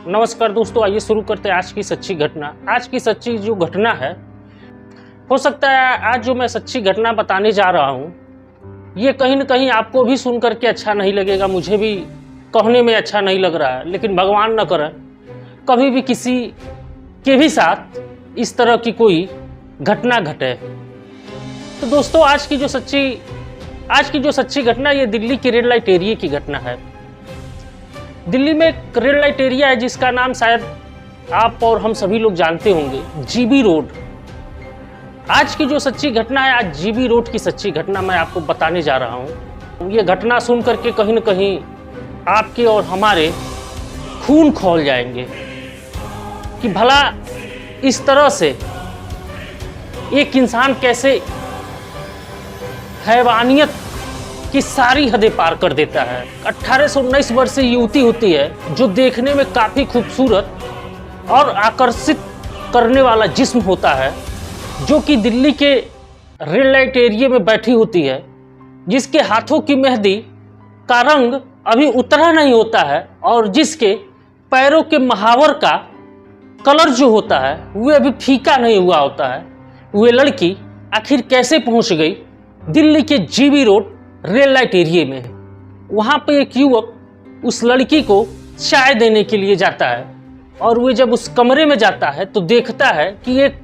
नमस्कार दोस्तों, आइए शुरू करते हैं आज की सच्ची घटना। आज की सच्ची जो घटना है, हो सकता है आज जो मैं सच्ची घटना बताने जा रहा हूँ ये कहीं न कहीं आपको भी सुन करके अच्छा नहीं लगेगा, मुझे भी कहने में अच्छा नहीं लग रहा है, लेकिन भगवान न करे कभी भी किसी के भी साथ इस तरह की कोई घटना घटे। तो दोस्तों आज की जो सच्ची घटना ये दिल्ली के रेड लाइट एरिया की घटना है। दिल्ली में एक रेड लाइट एरिया है जिसका नाम शायद आप और हम सभी लोग जानते होंगे, जीबी रोड। आज की जो सच्ची घटना है, आज जीबी रोड की सच्ची घटना मैं आपको बताने जा रहा हूँ। ये घटना सुन करके कहीं न कहीं आपके और हमारे खून खौल जाएंगे कि भला इस तरह से एक इंसान कैसे हैवानियत की सारी हदें पार कर देता है। 18 से 19 वर्षीय युवती होती है जो देखने में काफ़ी खूबसूरत और आकर्षित करने वाला जिस्म होता है, जो कि दिल्ली के रेड लाइट एरिया में बैठी होती है, जिसके हाथों की मेहंदी का रंग अभी उतरा नहीं होता है और जिसके पैरों के महावर का कलर जो होता है वह अभी फीका नहीं हुआ होता है। वह लड़की आखिर कैसे पहुंच गई दिल्ली के GB road red light area में। वहाँ पे एक युवक उस लड़की को चाय देने के लिए जाता है और वह जब उस कमरे में जाता है तो देखता है कि एक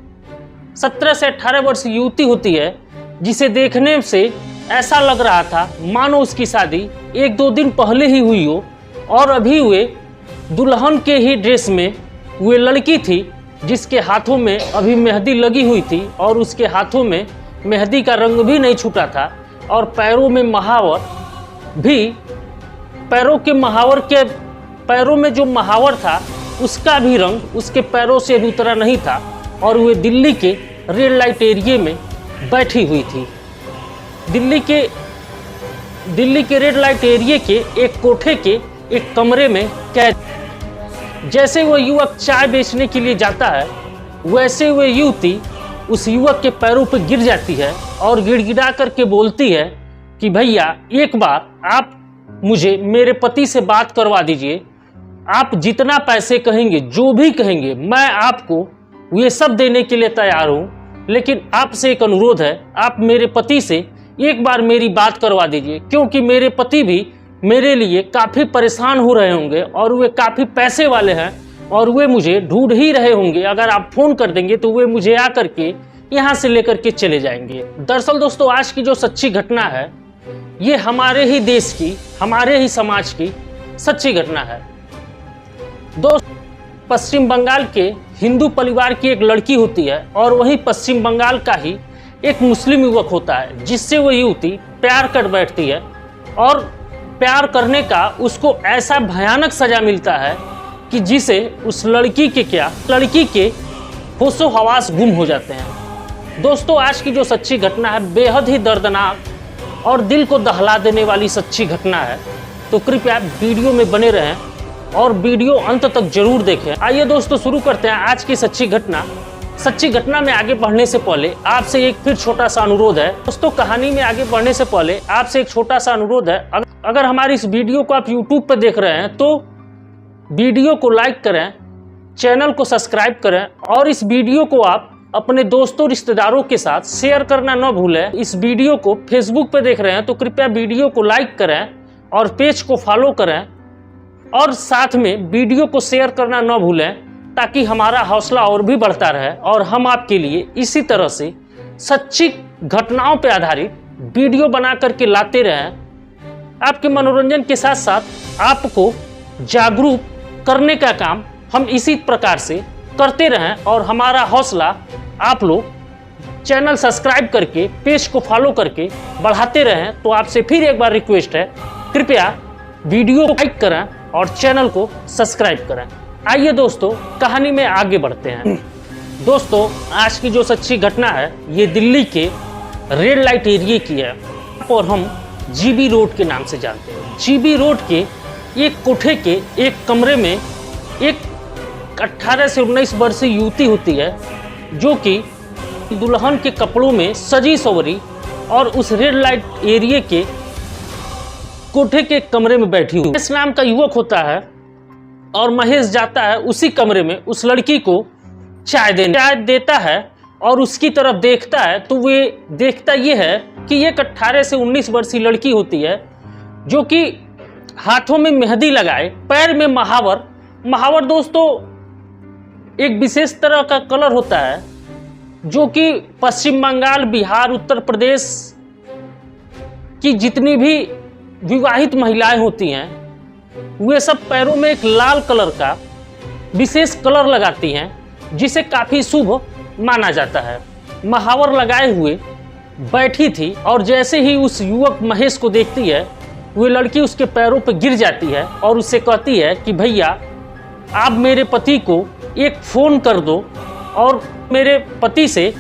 17 से 18 वर्ष की युवती होती है, जिसे देखने से ऐसा लग रहा था मानो उसकी शादी 1-2 दिन पहले ही हुई हो और अभी वे दुल्हन के ही ड्रेस में वे लड़की थी, जिसके हाथों में अभी मेहंदी लगी हुई थी और उसके हाथों में मेहंदी का रंग भी नहीं छूटा था और पैरों में महावर भी, पैरों में जो महावर था उसका भी रंग उसके पैरों से भी उतरा नहीं था और वे दिल्ली के रेड लाइट एरिया में बैठी हुई थी। दिल्ली के रेड लाइट एरिया के एक कोठे के एक कमरे में कैद। जैसे वह युवक चाय बेचने के लिए जाता है, वैसे वह युवती उस युवक के पैरों पर गिर जाती है और गिड़गिड़ा करके बोलती है कि भैया एक बार आप मुझे मेरे पति से बात करवा दीजिए, आप जितना पैसे कहेंगे, जो भी कहेंगे, मैं आपको ये सब देने के लिए तैयार हूँ, लेकिन आपसे एक अनुरोध है, आप मेरे पति से एक बार मेरी बात करवा दीजिए, क्योंकि मेरे पति भी मेरे लिए काफ़ी परेशान हो रहे होंगे और वे काफ़ी पैसे वाले हैं और वे मुझे ढूंढ ही रहे होंगे। अगर आप फ़ोन कर देंगे तो वे मुझे आकर के यहाँ से लेकर के चले जाएंगे। दरअसल दोस्तों आज की जो सच्ची घटना है ये हमारे ही देश की, हमारे ही समाज की सच्ची घटना है। दोस्त पश्चिम बंगाल के हिंदू परिवार की एक लड़की होती है और वहीं पश्चिम बंगाल का ही एक मुस्लिम युवक होता है, जिससे वो युवती प्यार कर बैठती है और प्यार करने का उसको ऐसा भयानक सजा मिलता है कि जिसे उस लड़की के होशो हवास गुम हो जाते हैं। दोस्तों आज की जो सच्ची घटना है बेहद ही दर्दनाक और दिल को दहला देने वाली सच्ची घटना है, तो कृपया वीडियो में बने रहें और वीडियो अंत तक जरूर देखें। आइए दोस्तों शुरू करते हैं आज की सच्ची घटना। सच्ची घटना में आगे बढ़ने से पहले आपसे एक फिर छोटा सा अनुरोध है। दोस्तों कहानी में आगे बढ़ने से पहले आपसे एक छोटा सा अनुरोध है, अगर हमारी इस वीडियो को आप यूट्यूब पर देख रहे हैं तो वीडियो को लाइक करें, चैनल को सब्सक्राइब करें और इस वीडियो को आप अपने दोस्तों रिश्तेदारों के साथ शेयर करना न भूलें। इस वीडियो को फेसबुक पे देख रहे हैं तो कृपया वीडियो को लाइक करें और पेज को फॉलो करें और साथ में वीडियो को शेयर करना न भूलें, ताकि हमारा हौसला और भी बढ़ता रहे और हम आपके लिए इसी तरह से सच्ची घटनाओं पर आधारित वीडियो बना करके लाते रहें। आपके मनोरंजन के साथ साथ आपको जागरूक करने का काम हम इसी प्रकार से करते रहें और हमारा हौसला आप लोग चैनल सब्सक्राइब करके पेज को फॉलो करके बढ़ाते रहें। तो आपसे फिर एक बार रिक्वेस्ट है, कृपया वीडियो को लाइक करें और चैनल को सब्सक्राइब करें। आइए दोस्तों कहानी में आगे बढ़ते हैं। दोस्तों आज की जो सच्ची घटना है ये दिल्ली के रेड लाइट एरिया की है और हम जीबी रोड के नाम से जानते हैं। जीबी रोड के एक कोठे के एक कमरे में एक 18 से 19 वर्षीय युवती होती है, जो कि दुल्हन के कपड़ों में सजी सवरी और उस रेड लाइट एरिया के कोठे के कमरे में बैठी हुई। इस नाम का युवक होता है और महेश जाता है उसी कमरे में उस लड़की को चाय देता है और उसकी तरफ देखता है, तो वे देखता ये है कि एक 18 से 19 वर्षीय लड़की होती है जो कि हाथों में मेहंदी लगाए, पैर में महावर दोस्तों एक विशेष तरह का कलर होता है जो कि पश्चिम बंगाल, बिहार, उत्तर प्रदेश की जितनी भी विवाहित महिलाएं होती हैं वे सब पैरों में एक लाल कलर का विशेष कलर लगाती हैं जिसे काफ़ी शुभ माना जाता है। महावर लगाए हुए बैठी थी और जैसे ही उस युवक महेश को देखती है वो लड़की उसके पैरों पर गिर जाती है और उससे कहती है कि भैया आप मेरे पति को एक फ़ोन कर दो और मेरे पति से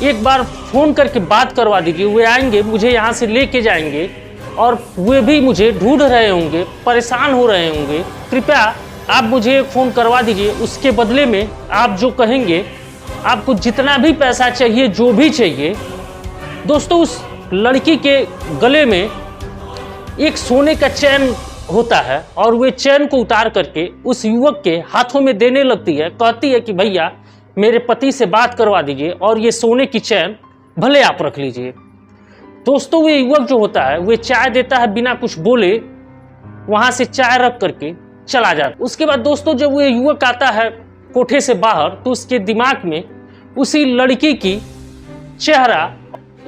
एक बार फ़ोन करके बात करवा दीजिए, वे आएंगे, मुझे यहाँ से लेके जाएंगे और वे भी मुझे ढूंढ रहे होंगे, परेशान हो रहे होंगे, कृपया आप मुझे एक फ़ोन करवा दीजिए, उसके बदले में आप जो कहेंगे, आपको जितना भी पैसा चाहिए, जो भी चाहिए। दोस्तों उस लड़की के गले में एक सोने का चैन होता है और वे चैन को उतार करके उस युवक के हाथों में देने लगती है, कहती है कि भैया मेरे पति से बात करवा दीजिए और ये सोने की चैन भले आप रख लीजिए। दोस्तों वे युवक जो होता है वे चाय देता है, बिना कुछ बोले वहाँ से चाय रख करके चला जाता। उसके बाद दोस्तों जब वो युवक आता है कोठे से बाहर तो उसके दिमाग में उसी लड़की की चेहरा,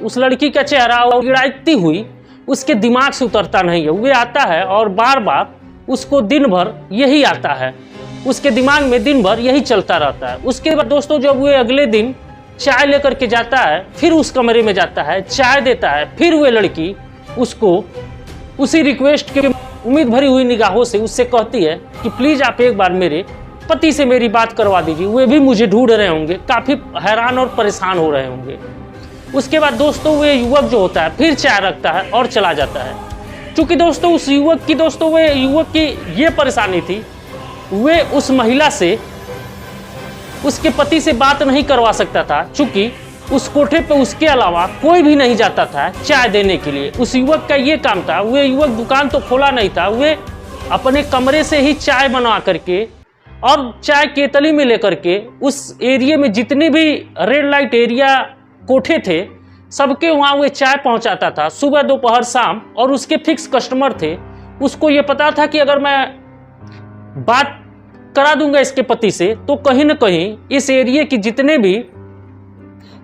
उस लड़की का चेहरा गिड़ाती हुई उसके दिमाग से उतरता नहीं है। वे आता है और बार बार उसको दिन भर यही आता है, उसके दिमाग में दिन भर यही चलता रहता है। उसके बाद दोस्तों जब वे अगले दिन चाय लेकर के जाता है, फिर उस कमरे में जाता है, चाय देता है, फिर वे लड़की उसको उसी रिक्वेस्ट के उम्मीद भरी हुई निगाहों से उससे कहती है कि प्लीज़ आप एक बार मेरे पति से मेरी बात करवा दीजिए, वे भी मुझे ढूंढ रहे होंगे, काफ़ी हैरान और परेशान हो रहे होंगे। उसके बाद दोस्तों वे युवक जो होता है फिर चाय रखता है और चला जाता है। क्योंकि दोस्तों उस युवक की ये परेशानी थी, वे उस महिला से उसके पति से बात नहीं करवा सकता था, चूँकि उस कोठे पे उसके अलावा कोई भी नहीं जाता था चाय देने के लिए। उस युवक का ये काम था, वे युवक दुकान तो खोला नहीं था, वे अपने कमरे से ही चाय बनवा करके और चाय केतली में लेकर के उस एरिया में जितने भी रेड लाइट एरिया कोठे थे सबके वहाँ वे चाय पहुँचाता था, सुबह दोपहर शाम, और उसके फिक्स कस्टमर थे। उसको ये पता था कि अगर मैं बात करा दूंगा इसके पति से तो कहीं ना कहीं इस एरिया की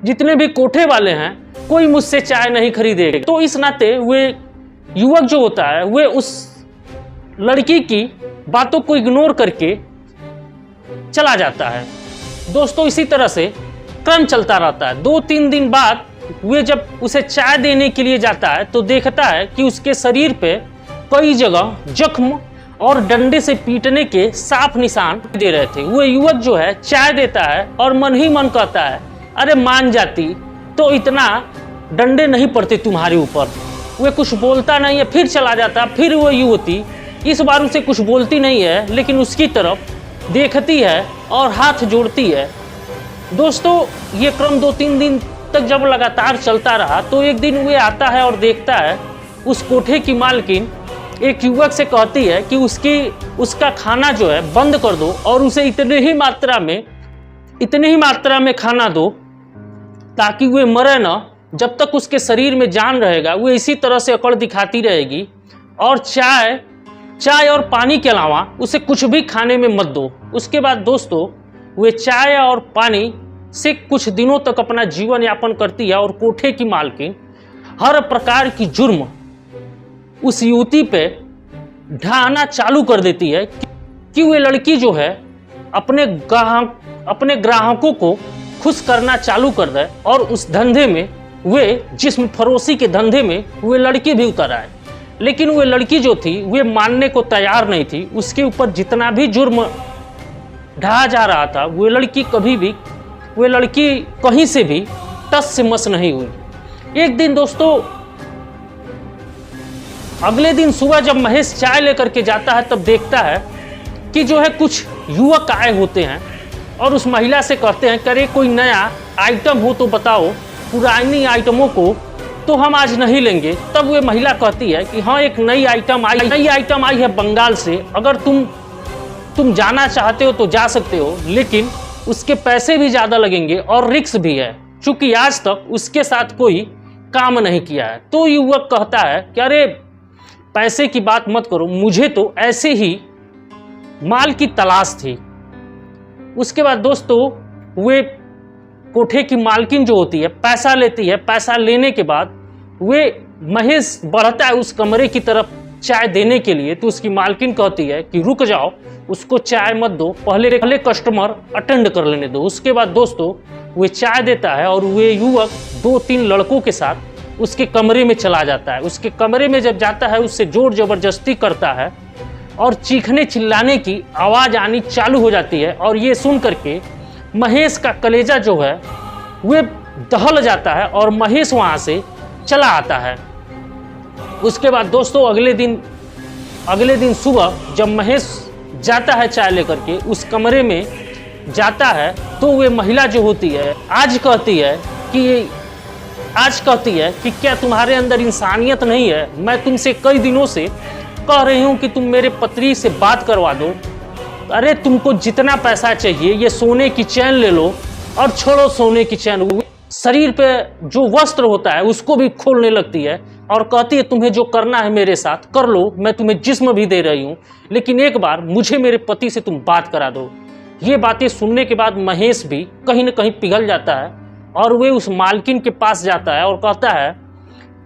जितने भी कोठे वाले हैं कोई मुझसे चाय नहीं खरीदेगा। तो इस नाते वे युवक जो होता है वे उस लड़की की बातों को इग्नोर करके चला जाता है। दोस्तों इसी तरह से क्रम चलता रहता है। 2-3 दिन बाद वे जब उसे चाय देने के लिए जाता है तो देखता है कि उसके शरीर पे कई जगह जख्म और डंडे से पीटने के साफ निशान दे रहे थे। वो युवक जो है चाय देता है और मन ही मन कहता है अरे मान जाती तो इतना डंडे नहीं पड़ते तुम्हारे ऊपर। वे कुछ बोलता नहीं है, फिर चला जाता। फिर वो युवती इस बार उसे कुछ बोलती नहीं है लेकिन उसकी तरफ देखती है और हाथ जोड़ती है। दोस्तों ये क्रम 2-3 दिन तक जब लगातार चलता रहा तो एक दिन वे आता है और देखता है उस कोठे की मालकिन एक युवक से कहती है कि उसका खाना जो है बंद कर दो और उसे इतने ही मात्रा में खाना दो ताकि वे मरे न। जब तक उसके शरीर में जान रहेगा वो इसी तरह से अकड़ दिखाती रहेगी और चाय और पानी के अलावा उसे कुछ भी खाने में मत दो। उसके बाद दोस्तों वे चाय और पानी से कुछ दिनों तक अपना जीवन यापन करती है और कोठे की मालकिन हर प्रकार की जुर्म उस युवती पे ढाना चालू कर देती है कि वे लड़की जो है अपने ग्राहकों को खुश करना चालू कर दे और उस धंधे में वे जिस्म फरोशी के धंधे में वे लड़की भी उतर आए। लेकिन वे लड़की जो थी वे मानने को तैयार नहीं थी। उसके ऊपर जितना भी जुर्म ढाया जा रहा था वे लड़की कहीं से भी टस से मस नहीं हुई। एक दिन दोस्तों अगले दिन सुबह जब महेश चाय लेकर के जाता है तब देखता है कि जो है कुछ युवक आए होते हैं और उस महिला से कहते हैं करे कोई नया आइटम हो तो बताओ, पुरानी आइटमों को तो हम आज नहीं लेंगे। तब वे महिला कहती है कि हाँ एक नई आइटम आई है बंगाल से, अगर तुम तुम जाना चाहते हो तो जा सकते हो, लेकिन उसके पैसे भी ज़्यादा लगेंगे और रिस्क भी है, क्योंकि आज तक उसके साथ कोई काम नहीं किया है। तो युवक कहता है कि अरे पैसे की बात मत करो, मुझे तो ऐसे ही माल की तलाश थी। उसके बाद दोस्तों वे कोठे की मालकिन जो होती है पैसा लेती है। पैसा लेने के बाद वे महेश बढ़ता है उस कमरे की तरफ चाय देने के लिए। तो उसकी मालकिन कहती है कि रुक जाओ, उसको चाय मत दो, पहले कस्टमर अटेंड कर लेने दो। उसके बाद दोस्तों वे चाय देता है और वे युवक 2-3 लड़कों के साथ उसके कमरे में चला जाता है। उसके कमरे में जब जाता है उससे जोर जबरदस्ती करता है और चीखने चिल्लाने की आवाज़ आनी चालू हो जाती है। और ये सुन करके महेश का कलेजा जो है वे दहल जाता है और महेश वहाँ से चला आता है। उसके बाद दोस्तों अगले दिन सुबह जब महेश जाता है चाय लेकर के उस कमरे में जाता है, तो वे महिला जो होती है आज कहती है कि क्या तुम्हारे अंदर इंसानियत नहीं है? मैं तुमसे कई दिनों से कह रही हूँ कि तुम मेरे पति से बात करवा दो। अरे तुमको जितना पैसा चाहिए ये सोने की चैन ले लो, और छोड़ो सोने की चैन, शरीर पे जो वस्त्र होता है उसको भी खोलने लगती है और कहती है तुम्हें जो करना है मेरे साथ कर लो, मैं तुम्हें जिस्म भी दे रही हूँ, लेकिन एक बार मुझे मेरे पति से तुम बात करा दो। ये बातें सुनने के बाद महेश भी कहीं न कहीं पिघल जाता है और वे उस मालकिन के पास जाता है और कहता है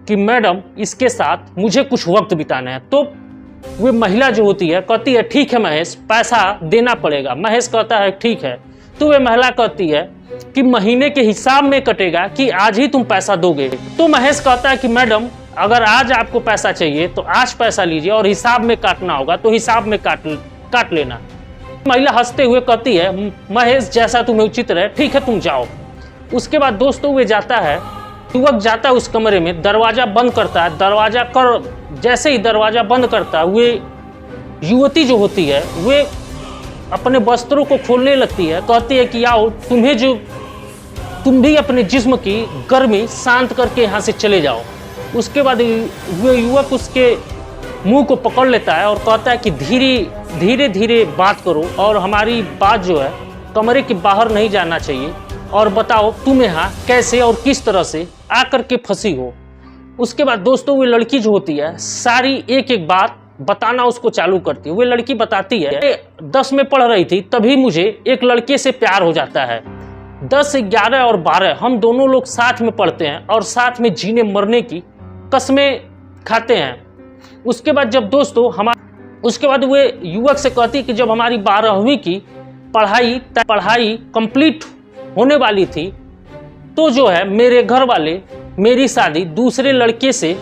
कि मैडम इसके साथ मुझे कुछ वक्त बिताना है। तो वे महिला जो होती है कहती है ठीक है महेश, पैसा देना पड़ेगा। महेश कहता है ठीक है। तो वे महिला कहती है कि महीने के हिसाब में कटेगा कि आज ही तुम पैसा दोगे। तो महेश कहता है कि मैडम अगर आज आपको पैसा चाहिए तो आज पैसा लीजिए, और हिसाब में काटना होगा तो हिसाब में काट लेना। महिला हंसते हुए कहती है महेश जैसा तुम्हें उचित रहे, ठीक है तुम जाओ। उसके बाद दोस्तों वे जाता है, युवक जाता है उस कमरे में, दरवाजा बंद करता है। जैसे ही दरवाजा बंद करता है वे युवती जो होती है वे अपने वस्त्रों को खोलने लगती है। कहती है कि आओ, तुम भी अपने जिस्म की गर्मी शांत करके यहाँ से चले जाओ। उसके बाद वो युवक उसके मुंह को पकड़ लेता है और कहता है कि धीरे धीरे बात करो और हमारी बात जो है कमरे के बाहर नहीं जाना चाहिए, और बताओ तुम यहाँ कैसे और किस तरह से आकर के फंसी हो। उसके बाद दोस्तों वो लड़की जो होती है सारी एक एक बात बताना उसको चालू करती है। वो लड़की बताती है 10 में पढ़ रही थी तभी मुझे एक लड़के से प्यार हो जाता है। 10, 11 और 12 हम दोनों लोग साथ में पढ़ते हैं और साथ में जीने मरने की कस्में खाते हैं। उसके बाद जब दोस्तों उसके बाद वे युवक से कहती कि जब हमारी 12वीं की पढ़ाई कंप्लीट होने वाली थी तो जो है मेरे घर वाले मेरी शादी दूसरे लड़के से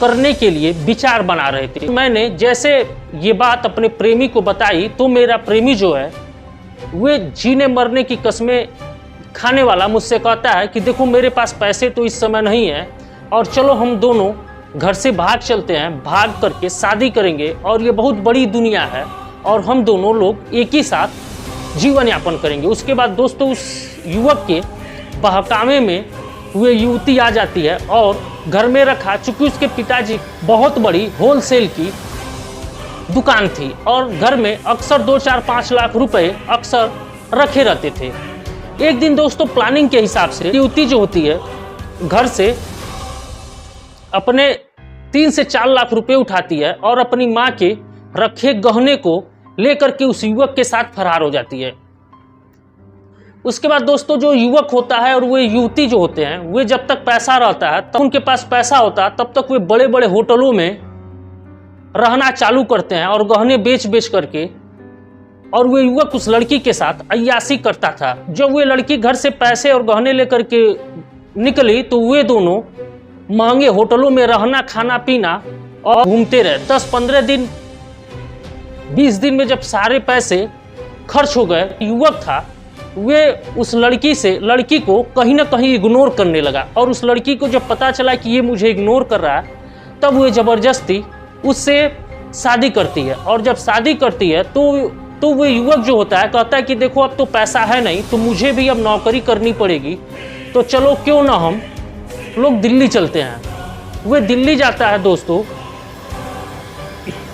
करने के लिए विचार बना रहे थे। मैंने जैसे ये बात अपने प्रेमी को बताई तो मेरा प्रेमी जो है वे जीने मरने की कस्में खाने वाला मुझसे कहता है कि देखो मेरे पास पैसे तो इस समय नहीं है, और चलो हम दोनों घर से भाग चलते हैं, भाग करके शादी करेंगे और ये बहुत बड़ी दुनिया है और हम दोनों लोग एक ही साथ जीवन यापन करेंगे। उसके बाद दोस्तों उस युवक के बहकावे में वे युवती आ जाती है और घर में रखा, चूंकि उसके पिताजी बहुत बड़ी होलसेल की दुकान थी और घर में अक्सर 2, 4, 5 लाख रुपए अक्सर रखे रहते थे। एक दिन दोस्तों प्लानिंग के हिसाब से युवती जो होती है घर से अपने 3 से 4 लाख रुपए उठाती है और अपनी माँ के रखे गहने को लेकर के उस युवक के साथ फरार हो जाती है। उसके बाद दोस्तों जो युवक होता है और वे युवती जो होते हैं वे जब तक पैसा रहता है तब उनके पास पैसा होता है तब तक वे बड़े बड़े होटलों में रहना चालू करते हैं और गहने बेच करके, और वे युवक उस लड़की के साथ अय्याशी करता था। जब वे लड़की घर से पैसे और गहने लेकर के निकली तो वे दोनों महंगे होटलों में रहना, खाना पीना और घूमते रहे। 10, 15 दिन, 20 दिन में जब सारे पैसे खर्च हो गए, युवक था वे उस लड़की को कहीं ना कहीं इग्नोर करने लगा, और उस लड़की को जब पता चला कि ये मुझे इग्नोर कर रहा है तब वो ज़बरदस्ती उससे शादी करती है। और जब शादी करती है तो वो युवक जो होता है कहता है कि देखो अब तो पैसा है नहीं तो मुझे भी अब नौकरी करनी पड़ेगी, तो चलो क्यों ना हम लोग दिल्ली चलते हैं। वे दिल्ली जाता है दोस्तों,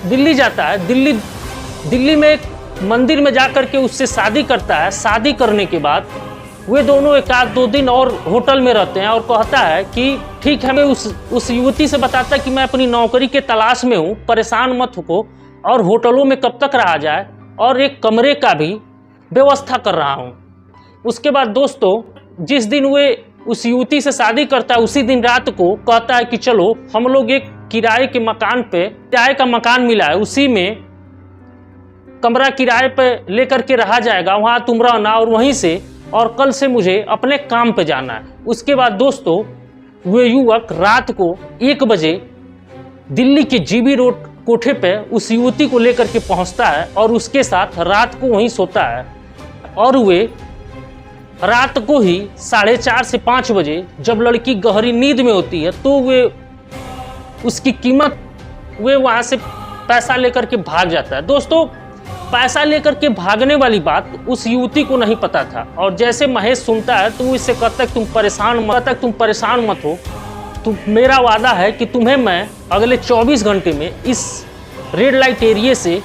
दिल्ली जाता है। दिल्ली में एक मंदिर में जाकर के उससे शादी करता है। शादी करने के बाद वे दोनों एक आध 2 दिन और होटल में रहते हैं और कहता है कि ठीक है, मैं उस युवती से बताता है कि मैं अपनी नौकरी के तलाश में हूँ, परेशान मत हो, और होटलों में कब तक रहा जाए, और एक कमरे का भी व्यवस्था कर रहा हूँ। उसके बाद दोस्तों जिस दिन वे उस युवती से शादी करता है उसी दिन रात को कहता है कि चलो हम लोग एक किराए का मकान मिला है, उसी में कमरा किराए पे लेकर के रहा जाएगा, वहाँ तुम रहना और वहीं से, और कल से मुझे अपने काम पे जाना है। उसके बाद दोस्तों वे युवक रात को 1 बजे दिल्ली के जीबी रोड कोठे पे उस युवती को लेकर के पहुंचता है और उसके साथ रात को वहीं सोता है। और वे रात को ही 4:30 से 5 बजे जब लड़की गहरी नींद में होती है तो वे उसकी कीमत वे वहाँ से पैसा लेकर के भाग जाता है। दोस्तों पैसा लेकर के भागने वाली बात उस युवती को नहीं पता था, और जैसे महेश सुनता है तो वो इससे कहता है तुम परेशान मत हो, मेरा वादा है कि तुम्हें मैं अगले 24 घंटे में इस रेड लाइट एरिया से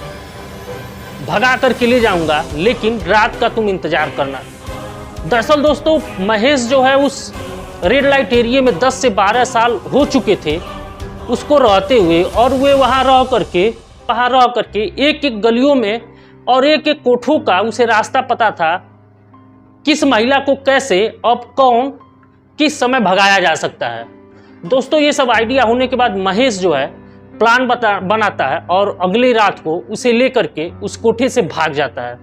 भगा करके ले जाऊंगा, लेकिन रात का तुम इंतजार करना। दरअसल दोस्तों महेश जो है उस रेड लाइट एरिया में 10 से 12 साल हो चुके थे उसको रहते हुए, और वे वहाँ रह करके एक एक गलियों में और एक एक कोठों का उसे रास्ता पता था, किस महिला को कैसे अब कौन किस समय भगाया जा सकता है। दोस्तों ये सब आइडिया होने के बाद महेश जो है प्लान बनाता है और अगली रात को उसे लेकर के उस कोठे से भाग जाता है।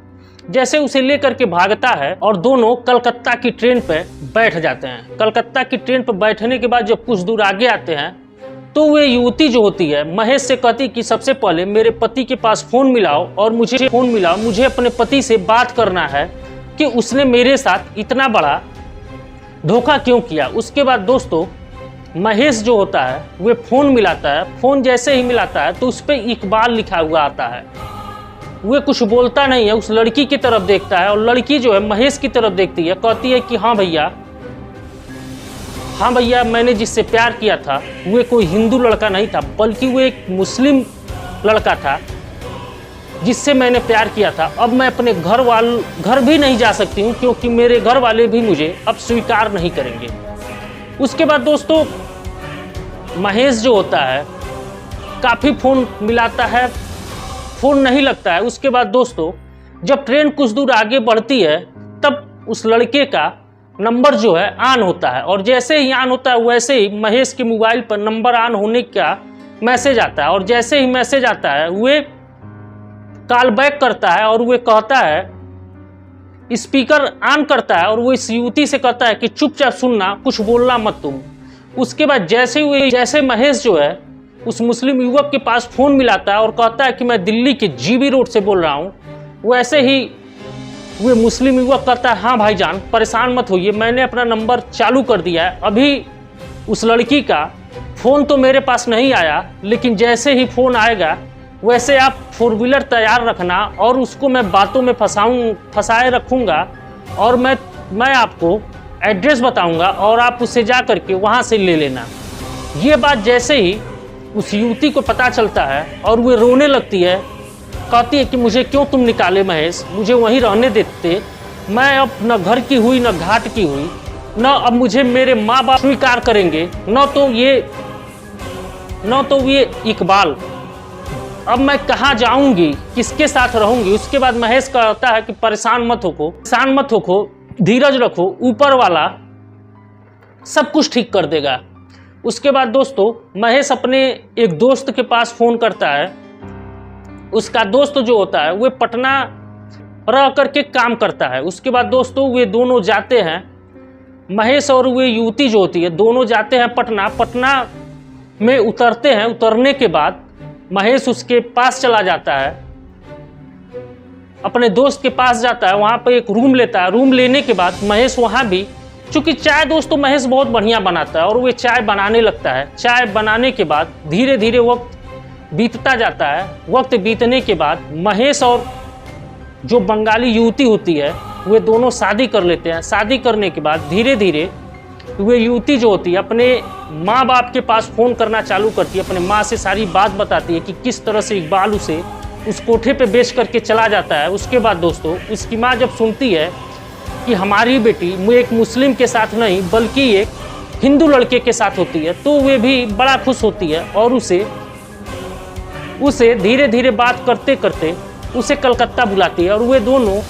जैसे उसे लेकर के भागता है और दोनों कलकत्ता की ट्रेन पर बैठ जाते हैं। कलकत्ता की ट्रेन पर बैठने के बाद जब कुछ दूर आगे आते हैं तो वे युवती जो होती है महेश से कहती कि सबसे पहले मेरे पति के पास फ़ोन मिलाओ और मुझे अपने पति से बात करना है कि उसने मेरे साथ इतना बड़ा धोखा क्यों किया। उसके बाद दोस्तों महेश जो होता है वे फ़ोन मिलाता है। फ़ोन जैसे ही मिलाता है तो उस पर इकबाल लिखा हुआ आता है। वे कुछ बोलता नहीं है, उस लड़की की तरफ देखता है और लड़की जो है महेश की तरफ देखती है, कहती है कि हाँ भैया मैंने जिससे प्यार किया था वे कोई हिंदू लड़का नहीं था, बल्कि वो एक मुस्लिम लड़का था जिससे मैंने प्यार किया था। अब मैं अपने घर भी नहीं जा सकती हूँ क्योंकि मेरे घर वाले भी मुझे अब स्वीकार नहीं करेंगे। उसके बाद दोस्तों महेश जो होता है काफ़ी फ़ोन मिलाता है, फ़ोन नहीं लगता है। उसके बाद दोस्तों जब ट्रेन कुछ दूर आगे बढ़ती है तब उस लड़के का नंबर जो है ऑन होता है, और जैसे ही ऑन होता है वैसे ही महेश के मोबाइल पर नंबर ऑन होने का मैसेज आता है, और जैसे ही मैसेज आता है वे कॉल बैक करता है और वे कहता है, स्पीकर ऑन करता है और वो इस युवती से कहता है कि चुपचाप सुनना, कुछ बोलना मत तुम। उसके बाद जैसे महेश जो है उस मुस्लिम युवक के पास फ़ोन मिलाता है और कहता है कि मैं दिल्ली के जीबी रोड से बोल रहा हूँ, वैसे ही वे मुस्लिम युवक कहता है हाँ भाईजान परेशान मत होइए, मैंने अपना नंबर चालू कर दिया है। अभी उस लड़की का फ़ोन तो मेरे पास नहीं आया, लेकिन जैसे ही फ़ोन आएगा वैसे आप 4 व्हीलर तैयार रखना और उसको मैं बातों में फंसाए रखूँगा, और मैं आपको एड्रेस बताऊँगा और आप उससे जा करके वहाँ से ले लेना। ये बात जैसे ही उस युवती को पता चलता है और वो रोने लगती है, कहती है कि मुझे क्यों तुम निकाले महेश, मुझे वहीं रहने देते, मैं अब न घर की हुई न घाट की हुई, न अब मुझे मेरे माँ बाप स्वीकार करेंगे, न तो ये इकबाल, अब मैं कहाँ जाऊंगी, किसके साथ रहूंगी। उसके बाद महेश कहता है कि परेशान मत होको, धीरज रखो, ऊपर वाला सब कुछ ठीक कर देगा। उसके बाद दोस्तों महेश अपने एक दोस्त के पास फ़ोन करता है। उसका दोस्त जो होता है वह पटना रह करके काम करता है। उसके बाद दोस्तों वे दोनों जाते हैं, महेश और वे युवती जो होती है दोनों जाते हैं पटना में उतरते हैं। उतरने के बाद महेश उसके पास चला जाता है, अपने दोस्त के पास जाता है, वहाँ पर एक रूम लेता है। रूम लेने के बाद महेश वहाँ भी, चूँकि चाय दोस्तों महेश बहुत बढ़िया बनाता है और वे चाय बनाने लगता है। चाय बनाने के बाद धीरे धीरे वक्त बीतता जाता है। वक्त बीतने के बाद महेश और जो बंगाली युवती होती है वे दोनों शादी कर लेते हैं। शादी करने के बाद धीरे धीरे वे युवती जो होती है अपने माँ बाप के पास फ़ोन करना चालू करती है, अपने माँ से सारी बात बताती है कि किस तरह से इकबाल उसे उस कोठे पे बेच करके चला जाता है। उसके बाद दोस्तों उसकी माँ जब सुनती है कि हमारी बेटी एक मुस्लिम के साथ नहीं बल्कि एक हिंदू लड़के के साथ होती है, तो वे भी बड़ा खुश होती है और उसे धीरे धीरे बात करते करते उसे कलकत्ता बुलाती है और वे दोनों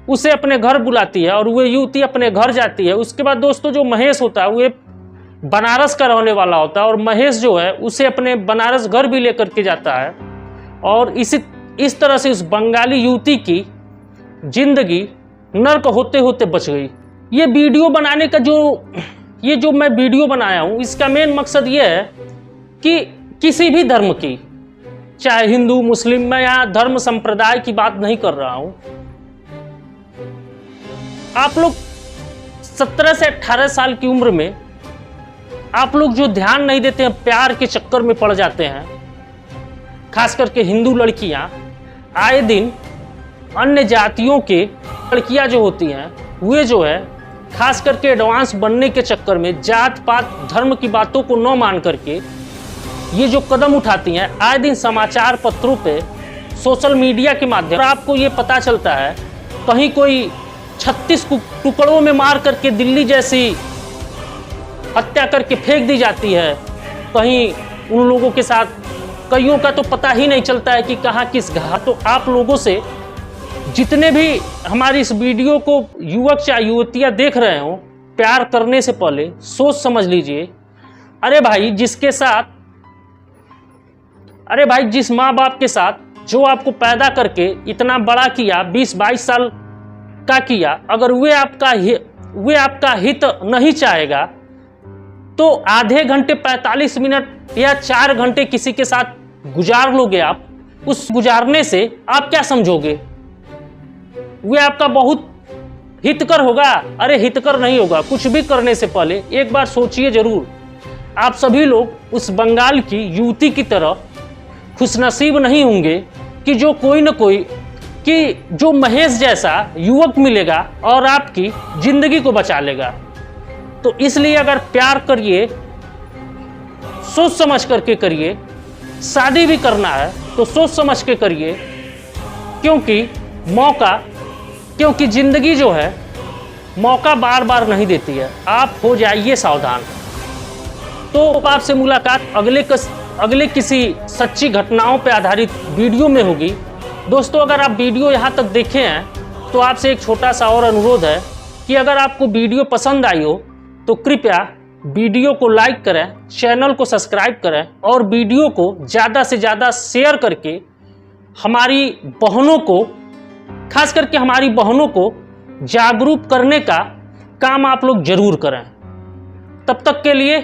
उसे अपने घर बुलाती है और वे युवती अपने घर जाती है। उसके बाद दोस्तों जो महेश होता है वे बनारस का रहने वाला होता है और महेश जो है उसे अपने बनारस घर भी लेकर के जाता है और इस तरह से उस बंगाली युवती की जिंदगी नर्क होते होते बच गई। ये वीडियो बनाने का जो मैं वीडियो बनाया हूँ इसका मेन मकसद ये है कि किसी भी धर्म की, चाहे हिंदू मुस्लिम, मैं यहाँ धर्म संप्रदाय की बात नहीं कर रहा हूँ। आप लोग 17 से 18 साल की उम्र में आप लोग जो ध्यान नहीं देते हैं, प्यार के चक्कर में पड़ जाते हैं, खास करके हिंदू लड़कियां आए दिन अन्य जातियों के लड़कियां जो होती हैं वे जो है खास करके एडवांस बनने के चक्कर में जात पात धर्म की बातों को न मान करके ये जो कदम उठाती हैं, आए दिन समाचार पत्रों पे, सोशल मीडिया के माध्यम से आपको ये पता चलता है कहीं कोई 36 टुकड़ों में मार करके दिल्ली जैसी हत्या करके फेंक दी जाती है। कहीं उन लोगों के साथ कईयों का तो पता ही नहीं चलता है कि कहाँ किस घाट। तो आप लोगों से जितने भी हमारी इस वीडियो को युवक चाहे युवतियाँ देख रहे हो, प्यार करने से पहले सोच समझ लीजिए। अरे भाई जिस माँ बाप के साथ जो आपको पैदा करके इतना बड़ा किया, 20-22 साल का किया, अगर वे आपका हित नहीं चाहेगा तो आधे घंटे 45 मिनट या 4 घंटे किसी के साथ गुजार लोगे आप। उस गुजारने से आप क्या समझोगे? वे आपका बहुत हितकर होगा? अरे हितकर नहीं होगा। कुछ भी करने से पहले एक बार सोचिए जरूर। आप सभी लोग उस बंगाल की युवती की तरह खुशनसीब नहीं होंगे कि जो महेश जैसा युवक मिलेगा और आपकी जिंदगी को बचा लेगा। तो इसलिए अगर प्यार करिए, सोच समझ करके करिए। शादी भी करना है तो सोच समझ के करिए, क्योंकि जिंदगी जो है मौका बार बार नहीं देती है। आप हो जाइए सावधान। तो आपसे मुलाकात अगले किसी सच्ची घटनाओं पर आधारित वीडियो में होगी। दोस्तों अगर आप वीडियो यहाँ तक देखे हैं तो आपसे एक छोटा सा और अनुरोध है कि अगर आपको वीडियो पसंद आई हो तो कृपया वीडियो को लाइक करें, चैनल को सब्सक्राइब करें और वीडियो को ज़्यादा से ज़्यादा शेयर करके हमारी बहनों को, खास करके हमारी बहनों को जागरूक करने का काम आप लोग जरूर करें। तब तक के लिए